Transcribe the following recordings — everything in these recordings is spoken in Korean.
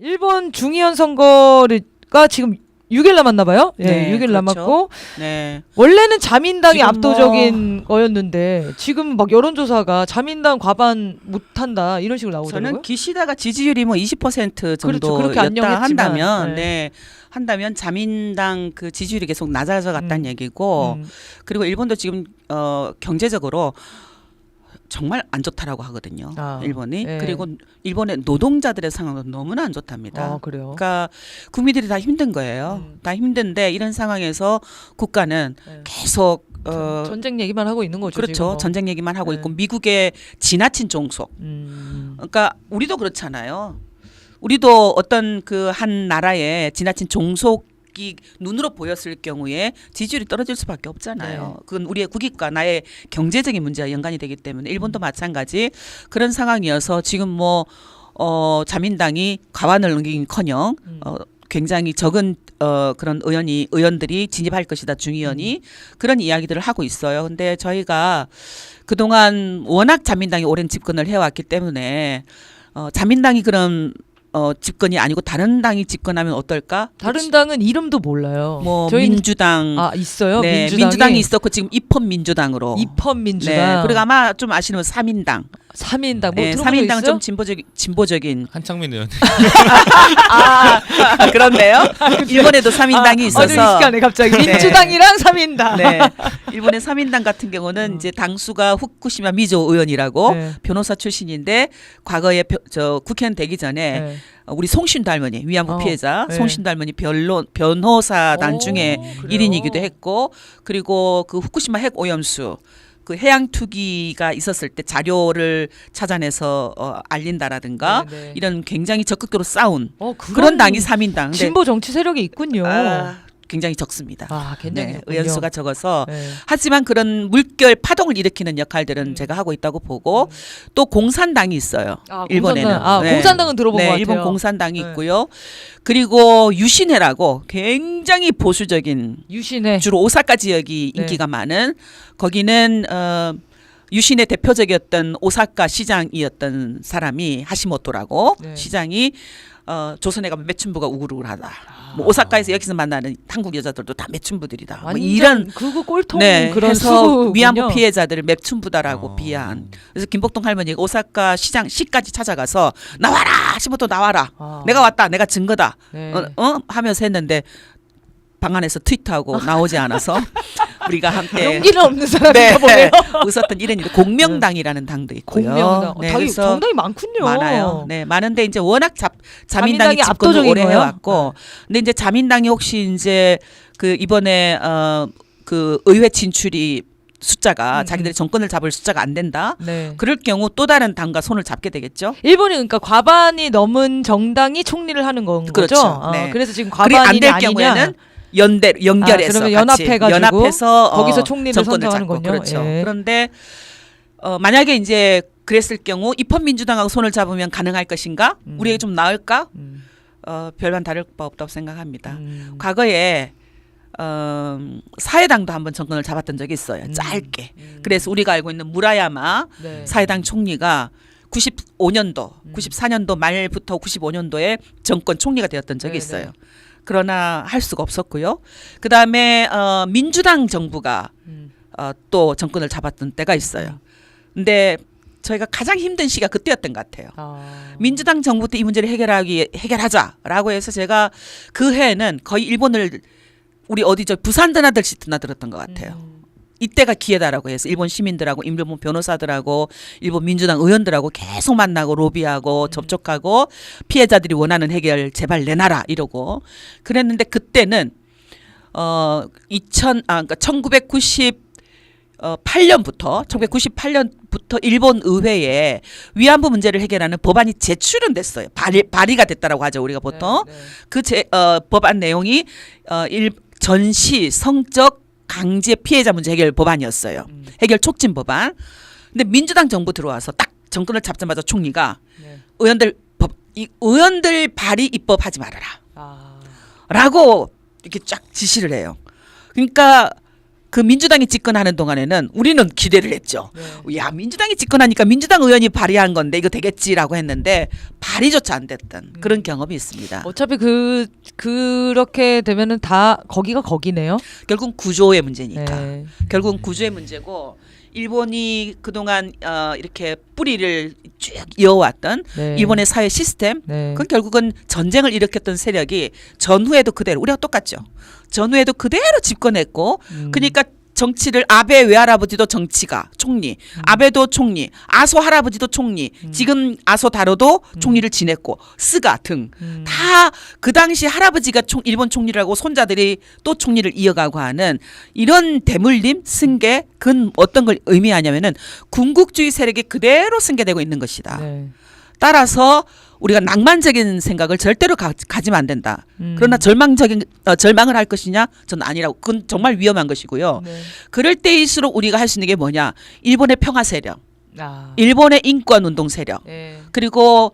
일본 중의원 선거가 지금 6일 남았나 봐요. 예, 네, 6일 그렇죠. 남았고 네. 원래는 자민당이 지금 압도적인 거였는데 지금 막 여론조사가 자민당 과반 못한다 이런 식으로 나오더라고요. 저는 기시다가 지지율이 뭐 20% 그렇죠. 그렇게 정도였다 안녕했지만, 한다면, 네. 한다면 자민당 그 지지율이 계속 낮아져 갔다는 얘기고, 그리고 일본도 지금 경제적으로 정말 안 좋다라고 하거든요. 일본이. 네. 그리고 일본의 노동자들의 상황은 너무나 안 좋답니다. 그래요. 그러니까 국민들이 다 힘든 거예요. 다 힘든데 이런 상황에서 국가는 네. 계속 전쟁 얘기만 하고 있는 거죠. 그렇죠. 지금 뭐. 전쟁 얘기만 하고 네. 있고 미국의 지나친 종속. 그러니까 우리도 그렇잖아요. 우리도 어떤 그 한 나라의 지나친 종속이 눈으로 보였을 경우에 지지율이 떨어질 수밖에 없잖아요. 네. 그건 우리의 국익과 나의 경제적인 문제와 연관이 되기 때문에 일본도 마찬가지 그런 상황이어서 지금 뭐 자민당이 과반을 넘기긴커녕 굉장히 적은 그런 의원들이 진입할 것이다 중의원이 그런 이야기들을 하고 있어요. 근데 저희가 그동안 워낙 자민당이 오랜 집권을 해왔기 때문에 자민당이 그런 집권이 아니고 다른 당이 집권하면 어떨까? 다른 당은 이름도 몰라요. 뭐 저희는- 민주당 있어요. 네, 민주당이 있었고 지금 입헌민주당으로 입헌민주당. 네, 그리고 아마 좀 아시는 분 3인당. 3인당 뭐 네, 들어본 적 3인당 있어요? 좀 진보적인 한창민 의원. 그렇네요. 일본에도 3인당이 있어서 익숙하네 갑자기. 네. 민주당이랑 3인당. 네. 일본의 3인당 같은 경우는 이제 당수가 후쿠시마 미조 의원이라고 네. 변호사 출신인데 과거에 저 국회의원 되기 전에 네. 우리 송신도 할머니 위안부 피해자 네. 송신도 할머니 변호사단 중에 그래요? 1인이기도 했고 그리고 그 후쿠시마 핵 오염수 그 해양 투기가 있었을 때 자료를 찾아내서 알린다라든가 네, 네. 이런 굉장히 적극적으로 싸운 그런 그런 당이 3인당. 근데 진보 정치 세력이 있군요. 굉장히 적습니다. 굉장히 네, 적군요. 의원수가 적어서 네. 하지만 그런 물결 파동을 일으키는 역할들은 제가 하고 있다고 보고 또 공산당이 있어요. 일본에는. 공산당은 들어본 것 같아요. 일본 공산당이 네. 있고요. 그리고 유신회라고 굉장히 보수적인 유신회. 주로 오사카 지역이 네. 인기가 많은 거기는 유신의 대표적이었던 오사카 시장이었던 사람이 하시모토라고 네. 시장이 조선에 가면 매춘부가 우글우글하다. 뭐 오사카에서 여기서 만나는 한국 여자들도 다 매춘부들이다. 뭐 완전 이런 그거 꼴통 네, 그런 해서 수구군요. 위안부 피해자들을 매춘부다라고 비하한. 그래서 김복동 할머니가 오사카 시장 시까지 찾아가서 나와라 하시모토 나와라. 내가 왔다. 내가 증거다. 네. 하면서 했는데 방 안에서 트위터하고 나오지 않아서 우리가 함께 용기는 없는 사람인가 보네요. 웃었던 이름이 공명당이라는 당도 있고요. 공명당. 네, 당이 그래서 정당이 많군요. 많아요. 네, 많은데 이제 워낙 자민당이 자민당이 집권을 압도적인 오래 거예요? 해왔고, 근데 이제 자민당이 혹시 이제 그 이번에 그 의회 진출이 숫자가 자기들이 정권을 잡을 숫자가 안 된다. 네. 그럴 경우 또 다른 당과 손을 잡게 되겠죠. 일본이 그러니까 과반이 넘은 정당이 총리를 하는 건 그렇죠. 거죠. 네. 그래서 지금 그게 과반이 안 될 아니냐. 경우에는 연결해서 그러면 같이 연합해가지고 연합해서 거기서 총리를 정권을 잡고 선정하는군요. 그렇죠. 예. 그런데 만약에 이제 그랬을 경우 입헌민주당하고 손을 잡으면 가능할 것인가? 우리에게 좀 나을까? 별반 다를 바 없다고 생각합니다. 과거에 사회당도 한번 정권을 잡았던 적이 있어요. 짧게. 그래서 우리가 알고 있는 무라야마 네. 사회당 총리가 95년도, 94년도 말부터 95년도에 정권 총리가 되었던 적이 네, 있어요. 그러나 할 수가 없었고요. 그 다음에 민주당 정부가 또 정권을 잡았던 때가 있어요. 근데 저희가 가장 힘든 시기가 그때였던 것 같아요. 민주당 정부 때 이 문제를 해결하자라고 해서 제가 그 해에는 거의 일본을 우리 어디 저 부산 드나들씩 드나들었던 것 같아요. 이때가 기회다라고 해서 일본 시민들하고 일본 변호사들하고 일본 민주당 의원들하고 계속 만나고 로비하고 접촉하고 피해자들이 원하는 해결 제발 내놔라 이러고 그랬는데 그때는 그러니까 1998년부터 일본 의회에 위안부 문제를 해결하는 법안이 제출은 됐어요. 발의가 됐다라고 하죠. 우리가 보통 그 법안 내용이 전시 성적 강제 피해자 문제 해결 법안이었어요. 해결 촉진 법안. 근데 민주당 정부 들어와서 딱 정권을 잡자마자 총리가 의원들 발의 입법하지 말아라. 라고 이렇게 쫙 지시를 해요. 그러니까 그 민주당이 집권하는 동안에는 우리는 기대를 했죠. 야, 민주당이 집권하니까 민주당 의원이 발의한 건데 이거 되겠지라고 했는데 발의조차 안 됐던 그런 경험이 있습니다. 어차피 그렇게 되면은 다 거기가 거기네요. 결국 구조의 문제니까. 네. 결국은 구조의 문제고 일본이 그동안 이렇게 뿌리를 쭉 이어왔던 네. 일본의 사회 시스템 네. 그건 결국은 전쟁을 일으켰던 세력이 전후에도 그대로 우리가 똑같죠. 전후에도 그대로 집권했고 그러니까 정치를 아베 외할아버지도 정치가 총리, 아베도 총리, 아소 할아버지도 총리, 지금 아소 다로도 총리를 지냈고 스가 등 다 그 당시 할아버지가 일본 총리라고 손자들이 또 총리를 이어가고 하는 이런 대물림 승계 그건 어떤 걸 의미하냐면은 군국주의 세력이 그대로 승계되고 있는 것이다. 네. 따라서 우리가 낭만적인 생각을 절대로 가지면 안 된다. 그러나 절망을 할 것이냐? 저는 아니라고. 그건 정말 위험한 것이고요. 네. 그럴 때일수록 우리가 할 수 있는 게 뭐냐? 일본의 평화 세력, 아. 일본의 인권 운동 세력, 네. 그리고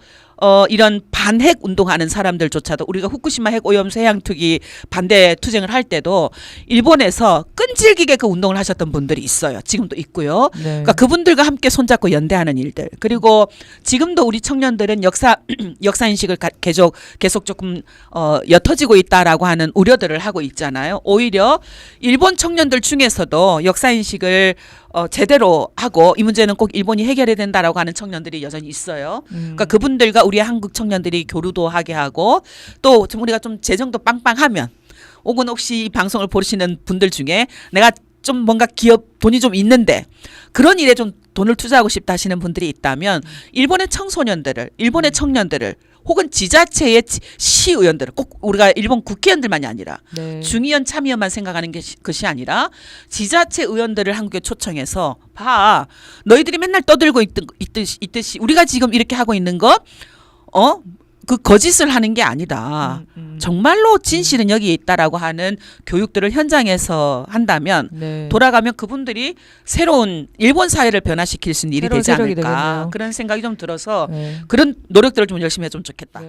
이런 반핵 운동하는 사람들조차도 우리가 후쿠시마 핵 오염수 해양 투기 반대 투쟁을 할 때도 일본에서 끈질기게 그 운동을 하셨던 분들이 있어요. 지금도 있고요. 네. 그러니까 그분들과 함께 손잡고 연대하는 일들. 그리고 지금도 우리 청년들은 역사 인식을 계속 조금 옅어지고 있다라고 하는 우려들을 하고 있잖아요. 오히려 일본 청년들 중에서도 역사 인식을 제대로 하고 이 문제는 꼭 일본이 해결해야 된다라고 하는 청년들이 여전히 있어요. 그러니까 그분들과 우리 한국 청년들이 교류도 하게 하고 또 좀 우리가 좀 재정도 빵빵하면 혹은 혹시 이 방송을 보시는 분들 중에 내가 좀 뭔가 돈이 좀 있는데 그런 일에 좀 돈을 투자하고 싶다 하시는 분들이 있다면 일본의 청소년들을 일본의 청년들을 혹은 지자체의 시의원들을 꼭 우리가 일본 국회의원들만이 아니라 네. 중의원 참의원만 생각하는 것이 아니라 지자체 의원들을 한국에 초청해서 봐 너희들이 맨날 떠들고 있듯이 우리가 지금 이렇게 하고 있는 거 그 거짓을 하는 게 아니다. 정말로 진실은 여기에 있다라고 하는 교육들을 현장에서 한다면 네. 돌아가면 그분들이 새로운 일본 사회를 변화시킬 수 있는 일이 새로운 되지 세력이 않을까 되겠네요. 그런 생각이 좀 들어서 네. 그런 노력들을 좀 열심히 해주면 좋겠다. 네.